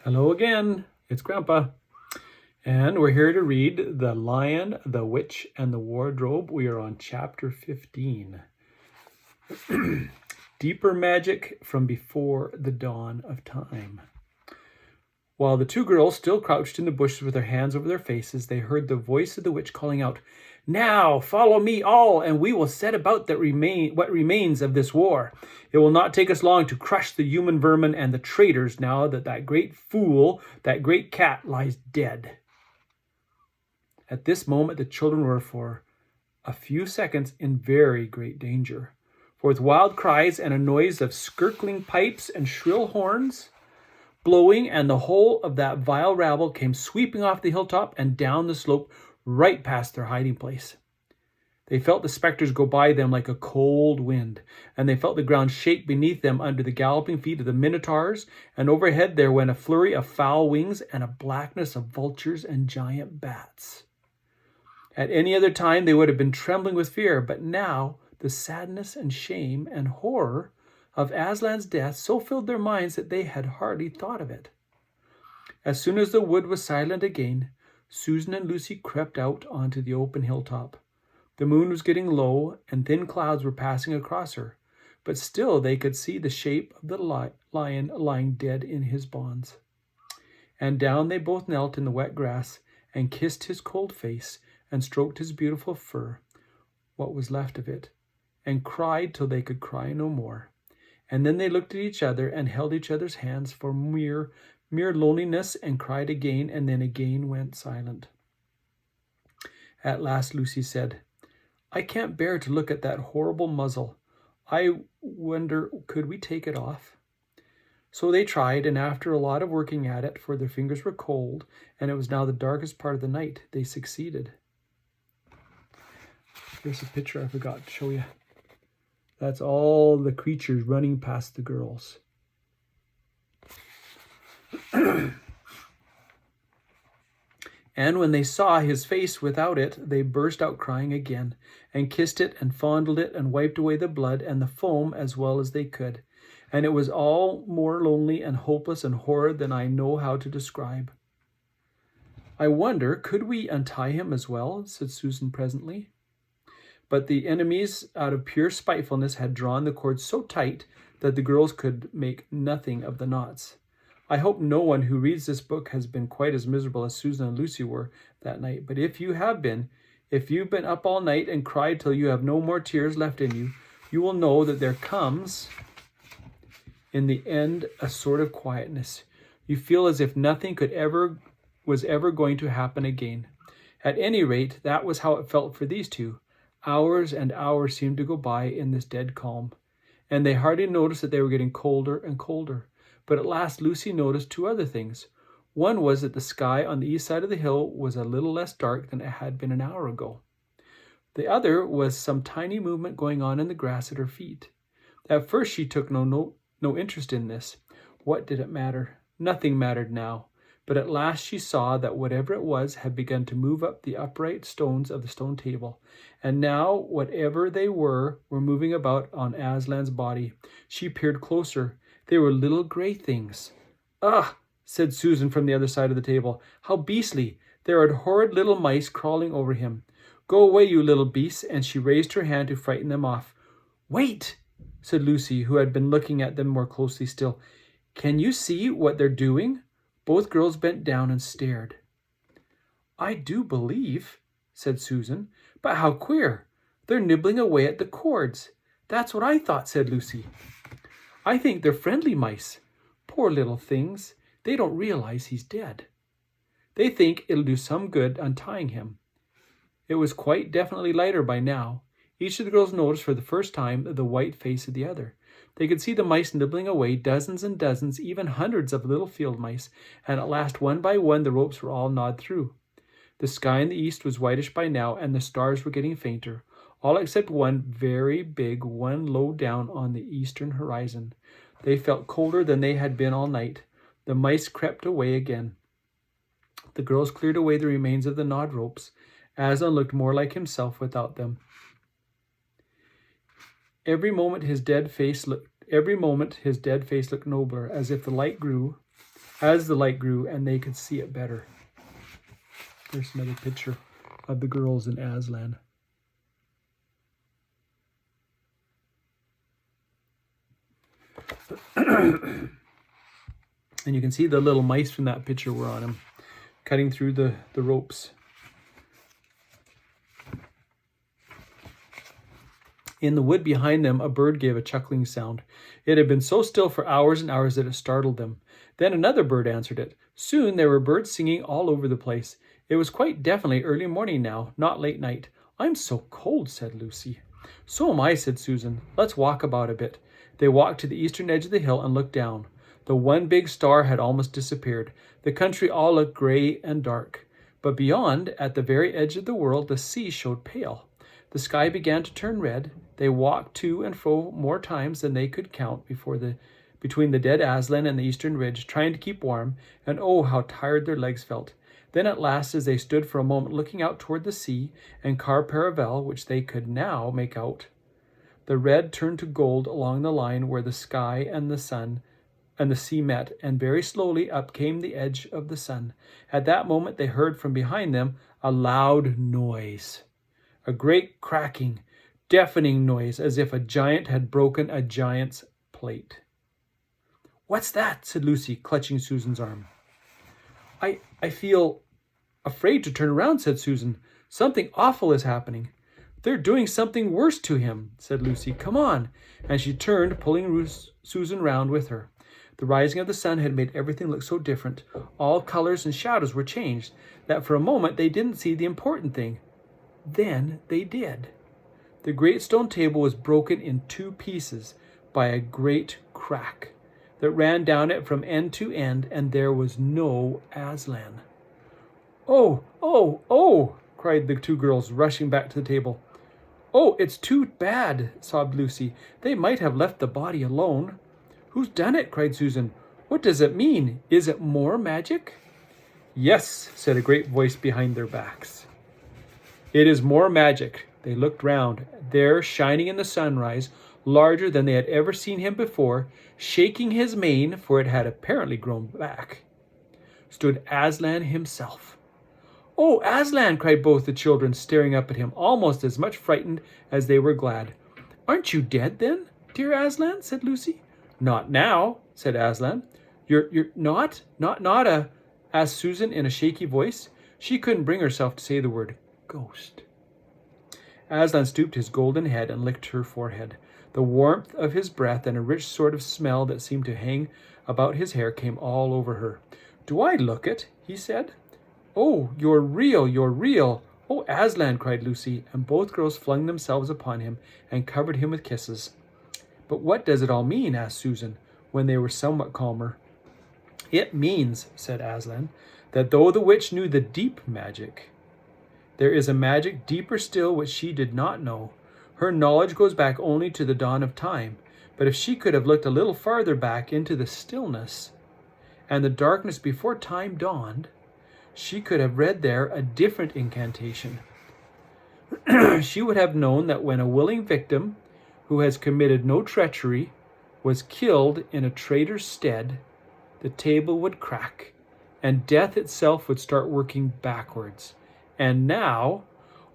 Hello again, it's Grandpa, and we're here to read The Lion, the Witch, and the Wardrobe. We are on chapter 15. Deeper magic from before the dawn of time. While the two girls still crouched in the bushes with their hands over their faces, they heard the voice of the witch calling out, "Now, follow me all, and we will set about what remains of this war. It will not take us long to crush the human vermin and the traitors now that great fool, that great cat, lies dead." At this moment, the children were for a few seconds in very great danger. For with wild cries and a noise of skirkling pipes and shrill horns blowing, and the whole of that vile rabble came sweeping off the hilltop and down the slope right past their hiding place. They felt the specters go by them like a cold wind, and they felt the ground shake beneath them under the galloping feet of the minotaurs, and overhead there went a flurry of foul wings and a blackness of vultures and giant bats. At any other time they would have been trembling with fear, but now the sadness and shame and horror of Aslan's death so filled their minds that they had hardly thought of it. As soon as the wood was silent again, Susan and Lucy crept out onto the open hilltop. The moon was getting low, and thin clouds were passing across her, but still they could see the shape of the lion lying dead in his bonds. And down they both knelt in the wet grass, and kissed his cold face, and stroked his beautiful fur, what was left of it, and cried till they could cry no more. And then they looked at each other and held each other's hands for mere loneliness, and cried again, and then again went silent. At last Lucy said, "I can't bear to look at that horrible muzzle. I wonder, could we take it off?" So they tried, and after a lot of working at it, for their fingers were cold, and it was now the darkest part of the night, they succeeded. Here's a picture I forgot to show you. That's all the creatures running past the girls. And when they saw his face without it, they burst out crying again, and kissed it and fondled it and wiped away the blood and the foam as well as they could. And it was all more lonely and hopeless and horrid than I know how to describe. "I wonder, could we untie him as well?" said Susan presently. But the enemies, out of pure spitefulness, had drawn the cord so tight that the girls could make nothing of the knots. I hope no one who reads this book has been quite as miserable as Susan and Lucy were that night. But if you have been, if you've been up all night and cried till you have no more tears left in you, you will know that there comes, in the end, a sort of quietness. You feel as if nothing was ever going to happen again. At any rate, that was how it felt for these two. Hours and hours seemed to go by in this dead calm, and they hardly noticed that they were getting colder and colder. But at last Lucy noticed two other things. One was that the sky on the east side of the hill was a little less dark than it had been an hour ago. The other was some tiny movement going on in the grass at her feet. At first she took no interest in this. What did it matter? Nothing mattered now. But at last she saw that whatever it was had begun to move up the upright stones of the stone table. And now, whatever they were moving about on Aslan's body. She peered closer. They were little gray things. "Ugh," said Susan from the other side of the table. "How beastly! There are horrid little mice crawling over him. Go away, you little beasts," and she raised her hand to frighten them off. "Wait," said Lucy, who had been looking at them more closely still. "Can you see what they're doing?" Both girls bent down and stared. "I do believe," said Susan. "But how queer. They're nibbling away at the cords." "That's what I thought," said Lucy. "I think they're friendly mice. Poor little things. They don't realize he's dead. They think it'll do some good untying him." It was quite definitely lighter by now. Each of the girls noticed for the first time the white face of the other. They could see the mice nibbling away, dozens and dozens, even hundreds of little field mice, and at last one by one the ropes were all gnawed through. The sky in the east was whitish by now, and the stars were getting fainter, all except one very big one low down on the eastern horizon. They felt colder than they had been all night. The mice crept away again. The girls cleared away the remains of the gnawed ropes. Aslan looked more like himself without them. Every moment his dead face looked nobler, as if the light grew as the light grew and they could see it better. There's another picture of the girls in Aslan. And you can see the little mice from that picture were on him, cutting through the ropes. In the wood behind them, a bird gave a chuckling sound. It had been so still for hours and hours that it startled them. Then another bird answered it. Soon there were birds singing all over the place. It was quite definitely early morning now, not late night. "I'm so cold," said Lucy. "So am I," said Susan. "Let's walk about a bit." They walked to the eastern edge of the hill and looked down. The one big star had almost disappeared. The country all looked gray and dark. But beyond, at the very edge of the world, the sea showed pale. The sky began to turn red. They walked to and fro more times than they could count between the dead Aslan and the eastern ridge, trying to keep warm, and oh, how tired their legs felt. Then at last, as they stood for a moment looking out toward the sea and Cair Paravel, which they could now make out, the red turned to gold along the line where the sky and the sun and the sea met, and very slowly up came the edge of the sun. At that moment they heard from behind them a loud noise, a great cracking, deafening noise, as if a giant had broken a giant's plate. "What's that?" said Lucy, clutching Susan's arm. I feel afraid to turn around," said Susan. "Something awful is happening." "They're doing something worse to him," said Lucy. "Come on." And she turned, pulling Susan round with her. The rising of the sun had made everything look so different. All colors and shadows were changed, that for a moment they didn't see the important thing. Then they did. The great stone table was broken in 2 pieces by a great crack that ran down it from end to end, and there was no Aslan. "Oh, oh, oh!" cried the 2 girls, rushing back to the table. "Oh, it's too bad," sobbed Lucy. "They might have left the body alone." "Who's done it?" cried Susan. "What does it mean? Is it more magic?" "Yes," said a great voice behind their backs. "It is more magic." They looked round. There, shining in the sunrise, larger than they had ever seen him before, shaking his mane, for it had apparently grown back, stood Aslan himself. "Oh, Aslan!" cried both the children, staring up at him, almost as much frightened as they were glad. "Aren't you dead, then, dear Aslan?" said Lucy. "Not now," said Aslan. You're not asked Susan in a shaky voice. She couldn't bring herself to say the word ghost. Aslan stooped his golden head and licked her forehead. The warmth of his breath and a rich sort of smell that seemed to hang about his hair came all over her. "Do I look it?" he said. "Oh, you're real, you're real." "Oh, Aslan!" cried Lucy, and both girls flung themselves upon him and covered him with kisses. "But what does it all mean?" asked Susan, when they were somewhat calmer. "It means," said Aslan, "that though the witch knew the deep magic, there is a magic deeper still which she did not know. Her knowledge goes back only to the dawn of time, but if she could have looked a little farther back into the stillness and the darkness before time dawned, she could have read there a different incantation. She would have known that when a willing victim who has committed no treachery was killed in a traitor's stead, the table would crack and death itself would start working backwards. And now—"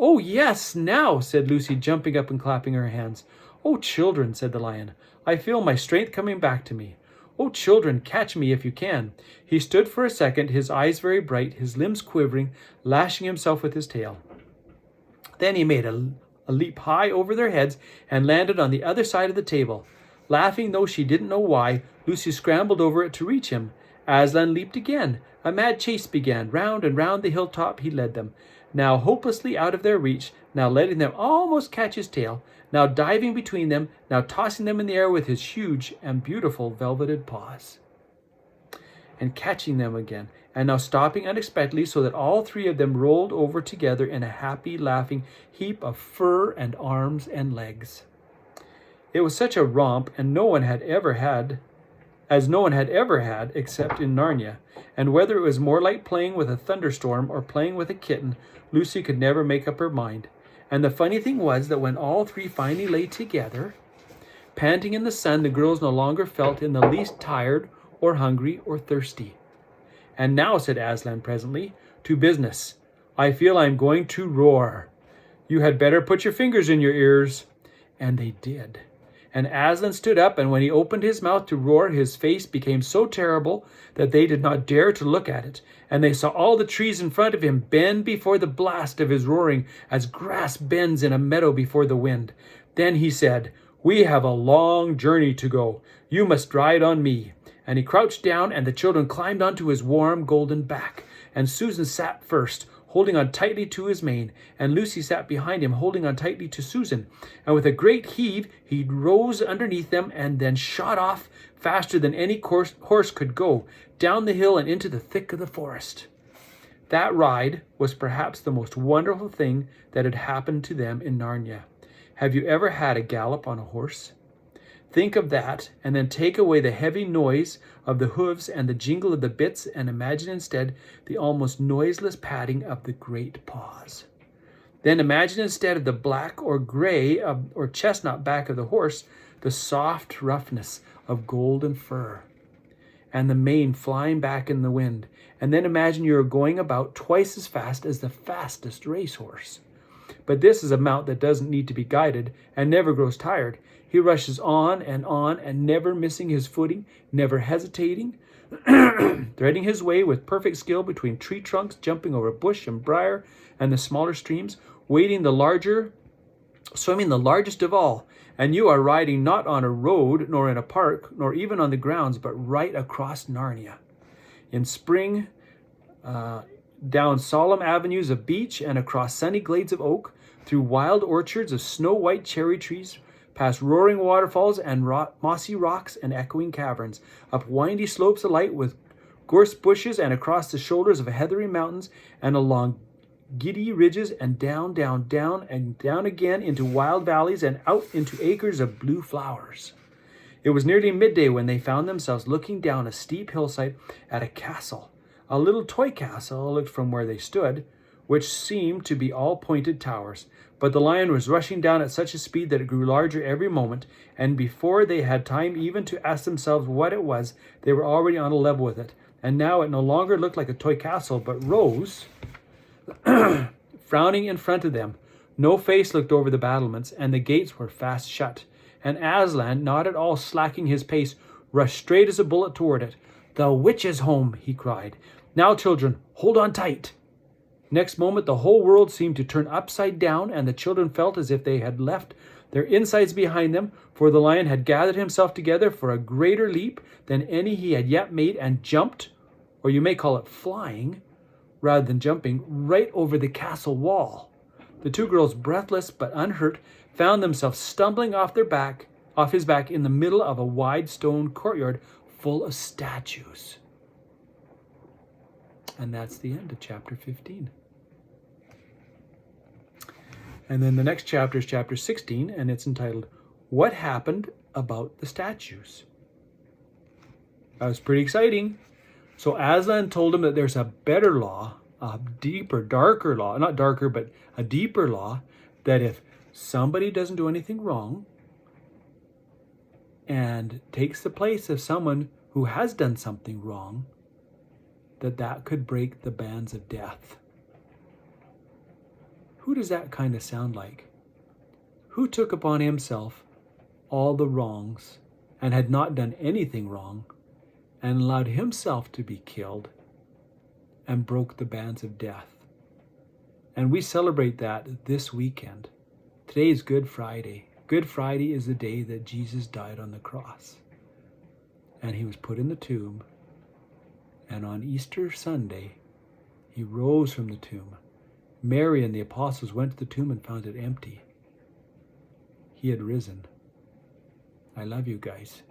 "Oh, yes, now," said Lucy, jumping up and clapping her hands. "Oh, children," said the lion, "I feel my strength coming back to me. Oh, children, catch me if you can." He stood for a second, his eyes very bright, his limbs quivering, lashing himself with his tail. Then he made a leap high over their heads and landed on the other side of the table. Laughing, though she didn't know why, Lucy scrambled over it to reach him. Aslan leaped again. A mad chase began. Round and round the hilltop he led them, now hopelessly out of their reach, now letting them almost catch his tail, now diving between them, now tossing them in the air with his huge and beautiful velveted paws, and catching them again, and now stopping unexpectedly so that all 3 of them rolled over together in a happy, laughing heap of fur and arms and legs. It was such a romp, and no one had ever had except in Narnia, and whether it was more like playing with a thunderstorm or playing with a kitten, Lucy could never make up her mind. And the funny thing was that when all 3 finally lay together, panting in the sun, the girls no longer felt in the least tired or hungry or thirsty. "And now," said Aslan presently, "to business. I feel I am going to roar. You had better put your fingers in your ears." And they did. And Aslan stood up, and when he opened his mouth to roar, his face became so terrible that they did not dare to look at it. And they saw all the trees in front of him bend before the blast of his roaring, as grass bends in a meadow before the wind. Then he said, "We have a long journey to go. You must ride on me." And he crouched down, and the children climbed onto his warm golden back. And Susan sat first, holding on tightly to his mane, and Lucy sat behind him, holding on tightly to Susan. And with a great heave, he rose underneath them and then shot off faster than any horse could go, down the hill and into the thick of the forest. That ride was perhaps the most wonderful thing that had happened to them in Narnia. Have you ever had a gallop on a horse? Think of that, and then take away the heavy noise of the hooves and the jingle of the bits, and imagine instead the almost noiseless padding of the great paws. Then imagine instead of the black or gray or chestnut back of the horse, the soft roughness of golden fur, and the mane flying back in the wind. And then imagine you are going about twice as fast as the fastest racehorse. But this is a mount that doesn't need to be guided and never grows tired. He rushes on, and never missing his footing, never hesitating, threading his way with perfect skill between tree trunks, jumping over bush and briar and the smaller streams, swimming the largest of all. And you are riding not on a road, nor in a park, nor even on the grounds, but right across Narnia. In spring, down solemn avenues of beech and across sunny glades of oak, through wild orchards of snow-white cherry trees, past roaring waterfalls and mossy rocks and echoing caverns, up windy slopes alight with gorse bushes and across the shoulders of heathery mountains and along giddy ridges and down, down, down, and down again into wild valleys and out into acres of blue flowers. It was nearly midday when they found themselves looking down a steep hillside at a castle, a little toy castle looked from where they stood, which seemed to be all pointed towers. But the lion was rushing down at such a speed that it grew larger every moment, and before they had time even to ask themselves what it was, they were already on a level with it. And now it no longer looked like a toy castle, but rose, frowning in front of them. No face looked over the battlements, and the gates were fast shut. And Aslan, not at all slacking his pace, rushed straight as a bullet toward it. "The witch is home," he cried. "Now, children, hold on tight." Next moment, the whole world seemed to turn upside down, and the children felt as if they had left their insides behind them, for the lion had gathered himself together for a greater leap than any he had yet made, and jumped, or you may call it flying, rather than jumping, right over the castle wall. The two girls, breathless but unhurt, found themselves stumbling off his back in the middle of a wide stone courtyard full of statues. And that's the end of chapter 15. And then the next chapter is chapter 16, and it's entitled, "What Happened About the Statues?" That was pretty exciting. So Aslan told him that there's a better law, a deeper, darker law, not darker, but a deeper law, that if somebody doesn't do anything wrong and takes the place of someone who has done something wrong, that could break the bands of death. Who does that kind of sound like? Who took upon himself all the wrongs and had not done anything wrong and allowed himself to be killed and broke the bands of death? And we celebrate that this weekend. Today is Good Friday. Good Friday is the day that Jesus died on the cross. And he was put in the tomb. And on Easter Sunday, he rose from the tomb. Mary and the apostles went to the tomb and found it empty. He had risen. I love you guys.